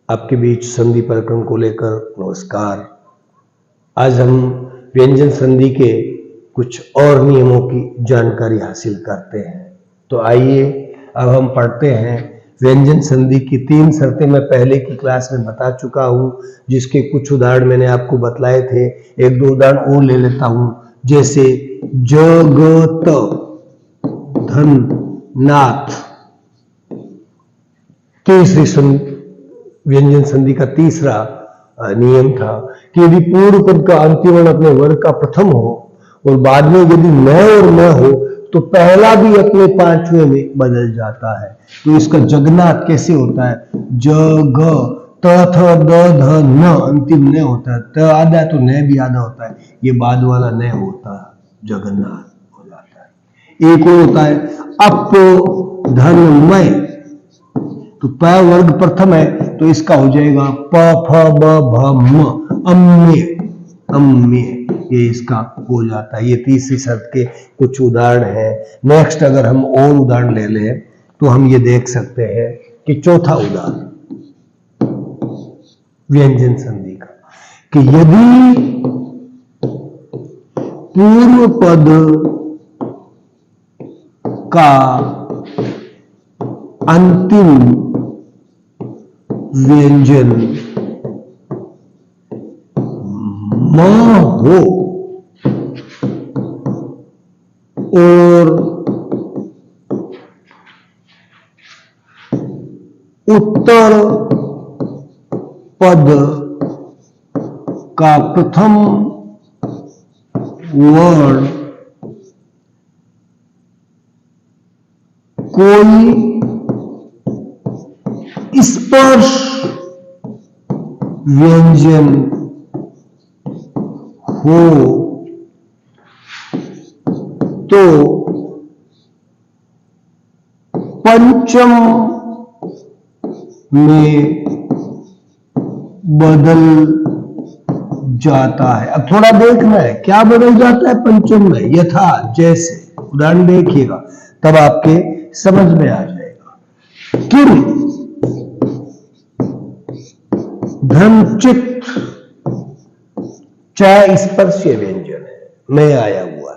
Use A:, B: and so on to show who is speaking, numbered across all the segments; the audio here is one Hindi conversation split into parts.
A: आपके बीच संधि प्रकरण को लेकर नमस्कार। आज हम व्यंजन संधि के कुछ और नियमों की जानकारी हासिल करते हैं। तो आइए अब हम पढ़ते हैं व्यंजन संधि की 3 शर्तें। मैं पहले की क्लास में बता चुका हूं, जिसके कुछ उदाहरण मैंने आपको बतलाए थे। एक दो उदाहरण और ले लेता हूं, जैसे जगत, धन, नाथ। तीसरी व्यंजन संधि का तीसरा नियम था कि यदि पूर्व पद का अंतिम वर्ण अपने वर्ग का प्रथम हो और बाद में यदि न और न हो तो पहला भी अपने पांचवें में बदल जाता है। तो इसका जगन्नाथ कैसे होता है? जग, त थ द ध न अंतिम न होता है, त आधा तो न भी आधा होता है, ये बाद वाला न होता है, जगन्नाथ हो जाता है। एक और होता है अप धनमय, तो प वर्ग प्रथम है तो इसका हो जाएगा प फ ब भ म, अम्य, अम्य, ये इसका हो जाता है। ये तीसरी शर्त के कुछ उदाहरण है। नेक्स्ट अगर हम और उदाहरण ले लें तो हम ये देख सकते हैं कि चौथा उदाहरण व्यंजन संधि का, कि यदि पूर्व पद का अंतिम व्यंजन म हो और उत्तर पद का प्रथम वर्ण कोई स्पर्श व्यंजन हो तो पंचम में बदल जाता है। अब थोड़ा देखना है क्या बदल जाता है पंचम में, यथा जैसे। उदाहरण देखिएगा तब आपके समझ में आ जाएगा। किम धनचित चाय स्पर्शीय व्यंजन है, मैं आया हुआ।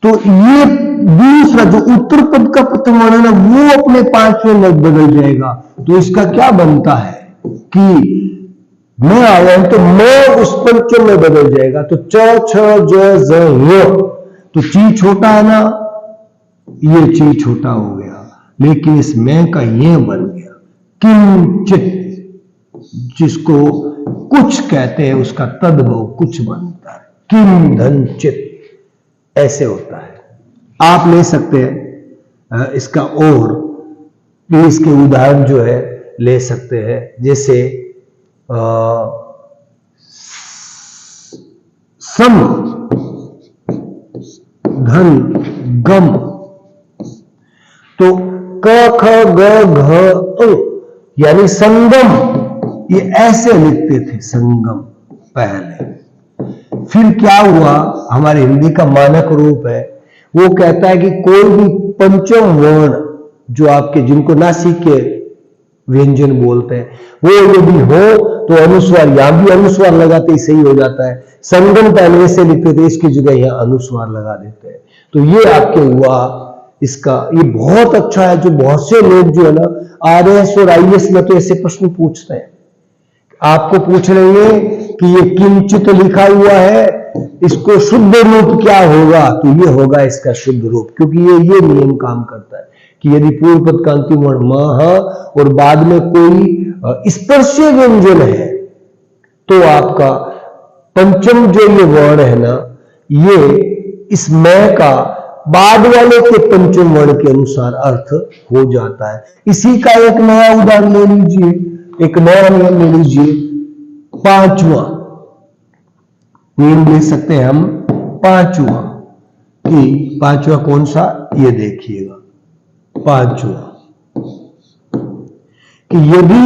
A: तो ये दूसरा जो उत्तर पद का प्रथम वर्ण है वो अपने पांचवें में बदल जाएगा। तो इसका क्या बनता है कि मैं आया हूं तो मैं उस पंचम में बदल जाएगा। तो च छ ज ज य, तो ची छोटा है ना, ये ची छोटा हो गया, लेकिन इस मैं का ये बन गया। किंचित, जिसको कुछ कहते हैं, उसका तद्भव कुछ बनता है, किम धनचित, ऐसे होता है। आप ले सकते हैं इसका और इसके उदाहरण जो है ले सकते हैं, जैसे सम, धन, गम। तो क ख ग घ अ यानी संगम, ये ऐसे लिखते थे संगम पहले। फिर क्या हुआ, हमारे हिंदी का मानक रूप है, वो कहता है कि कोई भी पंचम वर्ण जो आपके, जिनको नासिक के व्यंजन बोलते हैं, वो यदि हो तो अनुस्वार, यहां भी अनुस्वार लगाते ही सही हो जाता है। संगम पहले से लिखते थे, इसकी जगह यहां अनुस्वार लगा देते हैं। तो ये आपके हुआ इसका। ये बहुत अच्छा है, जो बहुत से लोग जो है ना RS और IS में तो ऐसे प्रश्न पूछते हैं। आपको पूछ लेंगे कि ये किंचित लिखा हुआ है, इसको शुद्ध रूप क्या होगा? तो ये होगा इसका शुद्ध रूप, क्योंकि ये नियम काम करता है कि यदि पूर्व पद का अंतिम वर्ण म है और बाद में कोई स्पर्शीय व्यंजन है तो आपका पंचम जो ये वर्ण है ना, ये इस मैं का बाद वाले के पंचम वर्ण के अनुसार अर्थ हो जाता है। इसी का एक नया उदाहरण ले लीजिए, एक नया नियम ले लीजिए, पांचवा नियम ले सकते हैं हम। पांचवा, कि पांचवा कौन सा, ये देखिएगा। पांचवा कि यदि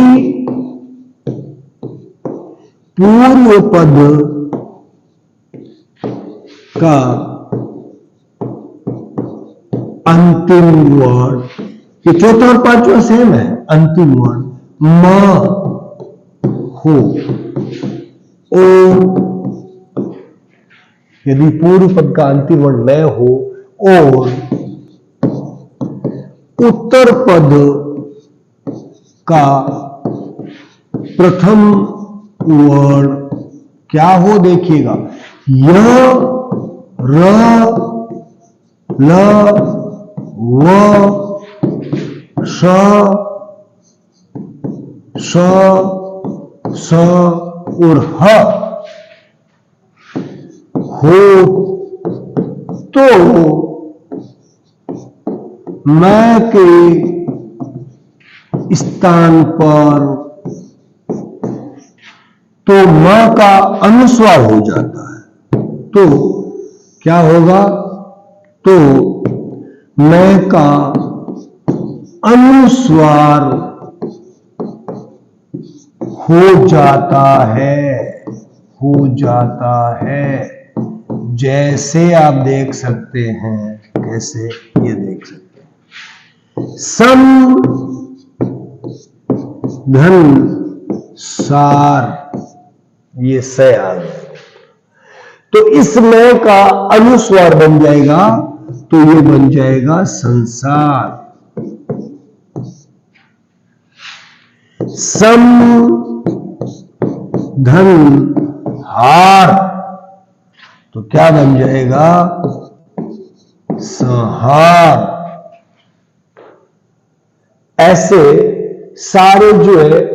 A: पूर्व पद का अंतिम वर्ण, ये चौथा और पांचवा सेम है, अंतिम वर्ण म हो, और यदि पूर्व पद का अंतिम वर्ण न हो और उत्तर पद का प्रथम वर्ण क्या हो, देखिएगा, य, र, ल, व, श, स और ह हो तो मैं के स्थान पर तो म का अनुस्वार हो जाता है। तो क्या होगा, तो मैं का अनुस्वार हो जाता है, हो जाता है। जैसे आप देख सकते हैं, कैसे, ये देख सकते हैं, सम धन सार, ये से आ गया। तो इसमें का अनुस्वार बन जाएगा, तो ये बन जाएगा संसार। सम धन हार, तो क्या बन जाएगा, संहार। ऐसे सारे जो है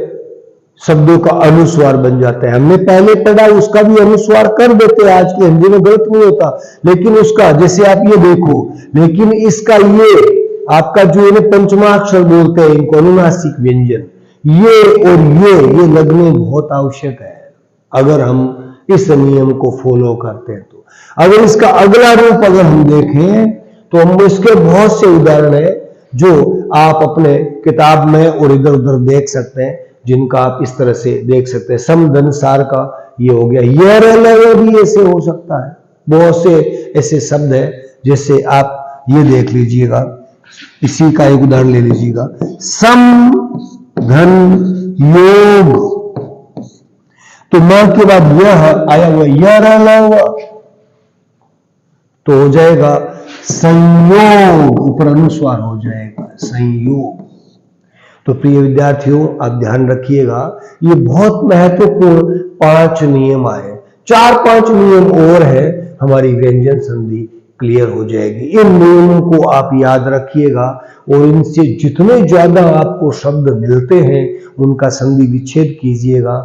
A: शब्दों का अनुस्वार बन जाता है। हमने पहले पढ़ा, उसका भी अनुस्वार कर देते, आज की हिंदी में गलत नहीं होता, लेकिन उसका, जैसे आप ये देखो, लेकिन इसका ये आपका जो है पंचमाक्षर बोलते हैं इनको, अनुनासिक व्यंजन, ये और ये लगने बहुत आवश्यक है अगर हम इस नियम को फॉलो करते हैं। तो अगर इसका अगला रूप अगर हम देखें तो हम इसके बहुत से उदाहरण है जो आप अपने किताब में और इधर उधर देख सकते हैं, जिनका आप इस तरह से देख सकते हैं। सम धन सार का ये हो गया, ये भी ऐसे हो सकता है। बहुत से ऐसे शब्द है, जैसे आप ये देख लीजिएगा, इसी का एक उदाहरण ले लीजिएगा, सम धन योग, तो म के बाद यह आया हुआ, यह तो हो जाएगा संयोग, ऊपर अनुस्वार हो जाएगा, संयोग। तो प्रिय विद्यार्थियों, आप ध्यान रखिएगा, ये बहुत महत्वपूर्ण 5 नियम आए, 4-5 नियम और है, हमारी व्यंजन संधि क्लियर हो जाएगी। इन नियमों को आप याद रखिएगा और इनसे जितने ज्यादा आपको शब्द मिलते हैं उनका संधि विच्छेद कीजिएगा।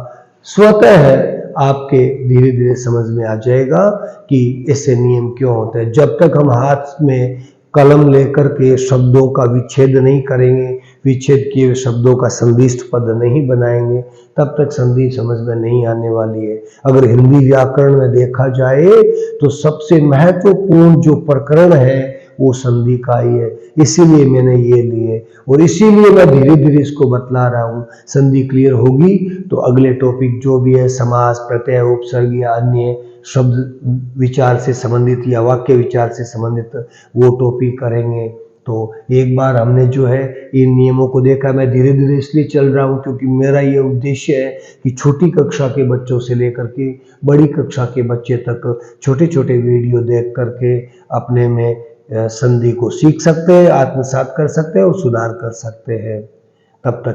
A: स्वतः है आपके धीरे धीरे समझ में आ जाएगा कि ऐसे नियम क्यों होते हैं। जब तक हम हाथ में कलम लेकर के शब्दों का विच्छेद नहीं करेंगे, विच्छेद किए शब्दों का संदिष्ट पद नहीं बनाएंगे, तब तक संधि समझ में नहीं आने वाली है। अगर हिंदी व्याकरण में देखा जाए तो सबसे महत्वपूर्ण जो प्रकरण है वो संधि का ही है, इसीलिए मैंने ये लिए और इसीलिए मैं धीरे धीरे इसको बतला रहा हूँ। संधि क्लियर होगी तो अगले टॉपिक जो भी है, समास, प्रत्यय, उपसर्ग या अन्य शब्द विचार से संबंधित या वाक्य विचार से संबंधित, वो टॉपिक करेंगे। तो एक बार हमने जो है इन नियमों को देखा, मैं धीरे धीरे इसलिए चल रहा हूँ क्योंकि मेरा ये उद्देश्य है कि छोटी कक्षा के बच्चों से लेकर के बड़ी कक्षा के बच्चे तक छोटे छोटे वीडियो देख करके अपने में संधि को सीख सकते हैं, आत्मसात कर सकते हैं और सुधार कर सकते हैं। तब तक